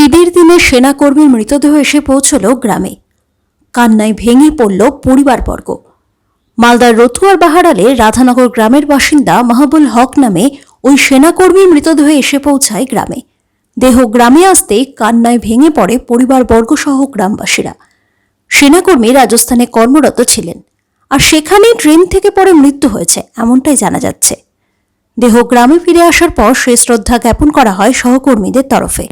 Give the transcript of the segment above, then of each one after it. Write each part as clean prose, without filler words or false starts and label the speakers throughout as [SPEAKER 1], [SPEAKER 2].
[SPEAKER 1] ঈদের দিনে সেনাকর্মীর মৃতদেহ এসে পৌঁছল গ্রামে। কান্নায় ভেঙে পড়ল পরিবারবর্গ। মালদার রতুয়ার বাহারালে রাধানগর গ্রামের বাসিন্দা মাহবুল হক নামে ওই সেনাকর্মীর মৃতদেহ এসে পৌঁছায় গ্রামে। দেহ গ্রামে আসতেই কান্নায় ভেঙে পড়ে পরিবারবর্গ সহ গ্রামবাসীরা। সেনাকর্মী রাজস্থানে কর্মরত ছিলেন, আর সেখানেই ট্রেন থেকে পড়ে মৃত্যু হয়েছে এমনটাই জানা যাচ্ছে। দেহ গ্রামে ফিরে আসার পর শেষ শ্রদ্ধা জ্ঞাপন করা হয় সহকর্মীদের তরফে।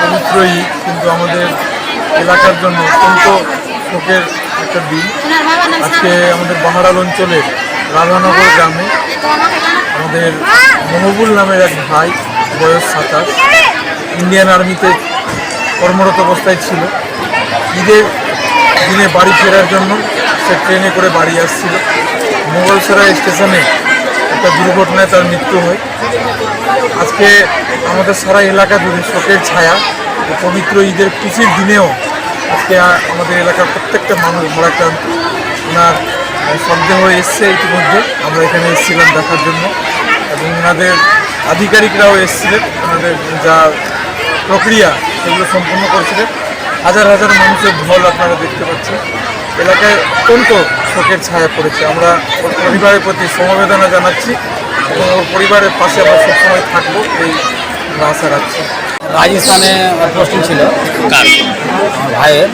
[SPEAKER 2] পবিত্র ঈদ কিন্তু আমাদের এলাকার জন্য অত্যন্ত শোকের একটা দিন। আজকে আমাদের বাহারাল অঞ্চলের রাধানগর গ্রামে আমাদের মহবুল নামের এক ভাই, বয়স 27, ইন্ডিয়ান আর্মিতে কর্মরত অবস্থায় ছিল। ঈদের দিনে বাড়ি ফেরার জন্য সে ট্রেনে করে বাড়ি আসছিল। মোগলসরাই স্টেশনে একটা দুর্ঘটনায় তার মৃত্যু হয়। আজকে আমাদের সারা এলাকা জুড়ে শোকের ছায়া। পবিত্র ঈদের খুশির দিনেও আজকে আমাদের এলাকার প্রত্যেকটা মানুষ ভারাক্রান্ত। ওনার সন্দেহ এসছে ইতিমধ্যে, আমরা এখানে এসেছিলাম দেখার জন্য, এবং ওনাদের আধিকারিকরাও এসেছিলেন। ওনাদের যা প্রক্রিয়া সেগুলো সম্পূর্ণ করেছিলেন। হাজার হাজার মানুষের ঢল আপনারা দেখতে পাচ্ছেন। এলাকায় অত্যন্ত শোকের ছায়া পড়েছে। আমরা ওর পরিবারের প্রতি সমবেদনা জানাচ্ছি এবং ওর পরিবারের পাশে আমরা সবসময় থাকবো এই আশা রাখছি।
[SPEAKER 3] রাজস্থানে পোস্টিং ছিল ভাইয়ের।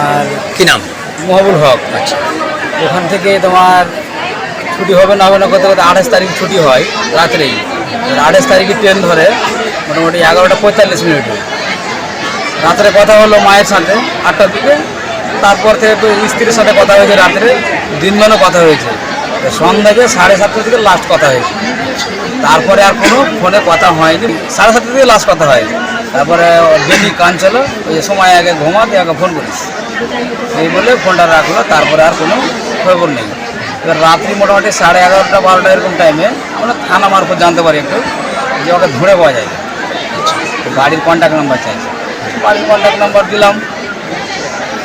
[SPEAKER 3] আর
[SPEAKER 4] কি নাম?
[SPEAKER 3] মহবুল হক। ওখান থেকে তোমার ছুটি হবে না হবে না করতে করতে 28 তারিখ ছুটি হয় রাত্রেই। 28 তারিখে ট্রেন ধরে মোটামুটি 11:45 রাত্রে কথা হলো মায়ের সাথে 8টার দিকে। তারপর থেকে স্ত্রীর সাথে কথা হয়েছে রাত্রে, দিনমানও কথা হয়েছে। সন্ধ্যাকে 7:30 থেকে লাস্ট কথা হয়েছে। তারপরে আর কোনো ফোনে কথা হয়নি। 7:30 থেকে লাস্ট কথা হয়। তারপরে ডেলি কাঁদছিল, ওই সময় আগে ঘুমাতে আগে ফোন করিস এই বলে ফোনটা রাখলো। তারপরে আর কোনো খবর নেই। এবার রাত্রি মোটামুটি 11:30-12টা এরকম টাইমে আমরা থানা মারফত জানতে পারি একটু যে ওকে ধরে পাওয়া যায়। গাড়ির কন্ট্যাক্ট নাম্বার চাইছে, বাড়ির কন্ট্যাক্ট নাম্বার দিলাম।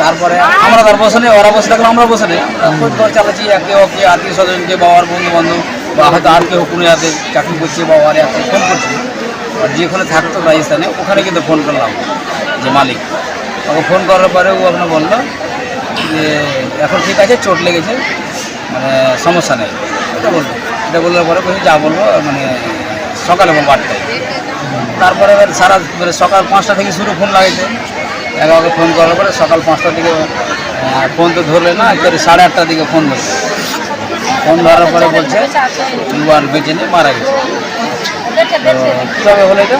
[SPEAKER 3] তারপরে আমরা তার বসে নেই, ওরা বসে থাকলে আমরা বসে নেই। খোঁজ খবর চালাচ্ছি একে ওকে, আত্মীয় স্বজনকে, বাবার বন্ধু বান্ধব, বা হয়তো আর কেউ কোনো যাতে চাকরি করছে বা আর এত ফোন করছে। আর যেখানে থাকতো রাজস্থানে ওখানে কিন্তু ফোন করলাম যে মালিক। ওকে ফোন করার পরে ও আপনার বললো যে এখন ঠিক আছে, চোট লেগেছে, মানে সমস্যা নেই। এটা বলার পরে বলছি যা বলবো মানে সকালে বলবো 8টায়। তারপরে এবার সারা সকাল 5টা থেকে শুরু ফোন লাগাইছে। এগারোকে ফোন করার পরে সকাল 5টার দিকে ফোন তো ধরলে না, 8:30টার দিকে ফোন ধরছে। ফোন ধরার পরে বলছে দুবার বেঁচে নিয়ে মারা গেছে। কীভাবে হলো এটা?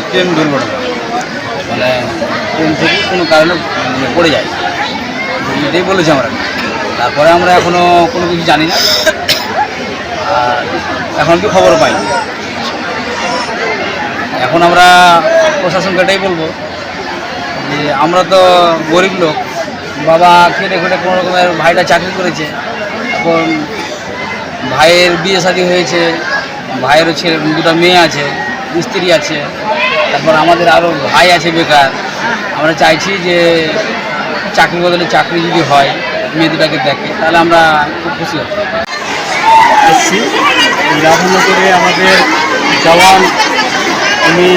[SPEAKER 3] ট্রেন দুর্ঘটনা, মানে ট্রেন থেকে কোনো কারণে পড়ে যায়, এটাই বলেছে আমরা। তারপরে আমরা এখনও কোনো কিছু জানি না, আর এখন কি খবর পাই। এখন আমরা প্রশাসনকে এটাই বলবো যে আমরা তো গরিব লোক, বাবা খেটে খেটে কোনো রকমের ভাইটা চাকরি করেছে, এখন ভাইয়ের বিয়ে শাদী হয়েছে, ভাইয়েরও ছেলে 2টা মেয়ে আছে, স্ত্রী আছে, তারপর আমাদের আরও ভাই আছে বেকার। আমরা চাইছি যে চাকরি বদলে চাকরি যদি হয়, মেয়ে দুটাকে দেখে, তাহলে আমরা খুব খুশি হব।
[SPEAKER 2] এসছি রাধানগরে আমাদের জওয়ান, উনি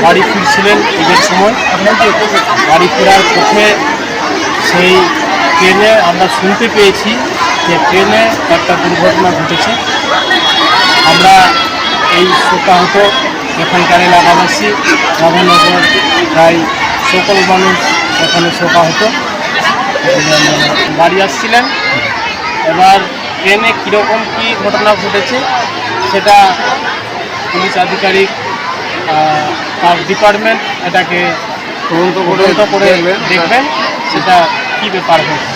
[SPEAKER 2] বাড়ি ফিরছিলেন ঈদের সময়। বাড়ি ফেরার পথে সেই ট্রেনে আমরা শুনতে পেয়েছি যে ট্রেনে একটা দুর্ঘটনা ঘটেছে। আমরা এই শোকাহত এখানকার এলাকাবাসী, রাধানগর প্রায় সকল মানুষ এখানে শোকাহত। বাড়ি আসছিলেন, এবার ট্রেনে কীরকম কী ঘটনা ঘটেছে সেটা পুলিশ আধিকারিক, তার ডিপার্টমেন্ট এটাকে তদন্ত করে দেখবেন সেটা কী ব্যাপার হয়েছে।